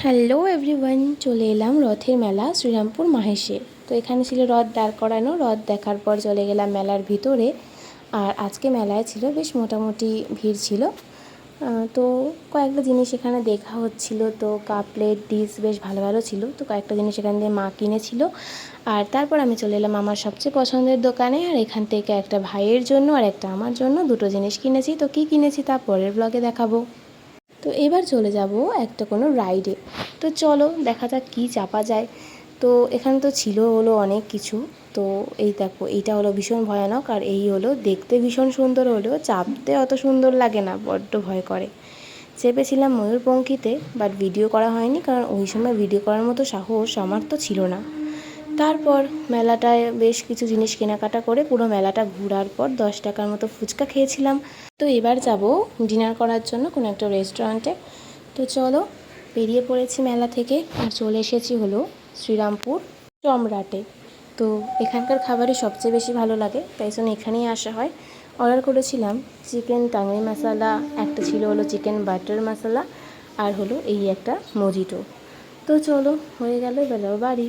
Hello everyone, চলে এলাম রথের মেলা শ্রীরামপুর মাহেশে। তো এখানে ছিল রথ দাঁড় করানো। রথ দেখার পর চলে গেলাম মেলার ভিতরে। আর আজকে মেলায় ছিল বেশ মোটামুটি ভিড় ছিল। তো কয়েকটা জিনিস এখানে দেখা হচ্ছিল। তো কাপ প্লেট ডিশ বেশ ভালো ভালো ছিল। তো কয়েকটা জিনিস এখান দিয়ে মা কিনেছিল। আর তারপর আমি চলে এলাম আমার সবচেয়ে পছন্দের দোকানে। আর এখান থেকে একটা ভাইয়ের জন্য আর একটা আমার জন্য দুটো জিনিস কিনেছি। তো কী কিনেছি তা পরের ব্লগে দেখাবো। তো এবার চলে যাব একটা কোনো রাইডে। তো চলো দেখা যাক কী চাপা যায়। তো এখানে তো ছিল হলো অনেক কিছু। তো এই দেখো, এইটা হলো ভীষণ ভয়ানক। আর এই হলো দেখতে ভীষণ সুন্দর হলেও চাপতে অত সুন্দর লাগে না, বড্ড ভয় করে। চেপেছিলাম ময়ূরপঙ্খীতে, বাট ভিডিও করা হয়নি, কারণ ওই সময় ভিডিও করার মতো সাহস আমার তো ছিল না। তারপর মেলাটায় বেশ কিছু জিনিস কেনাকাটা করে পুরো মেলাটা ঘোরার পর 10 টাকার মতো ফুচকা খেয়েছিলাম। তো এবার যাব ডিনার করার জন্য কোনো একটা রেস্টুরেন্টে। তো চলো, বেরিয়ে পড়েছি মেলা থেকে আর চলে এসেছি হলো শ্রীরামপুর সম্রাটে। তো এখানকার খাবারই সবচেয়ে বেশি ভালো লাগে, তাই জন্য এখানেই আসা হয়। অর্ডার করেছিলাম চিকেন টাংরি মশলা, একটা ছিল হলো চিকেন বাটার মশলা, আর হলো এই একটা মজিটো। তো চলো, হয়ে গেল, এবার বাড়ি।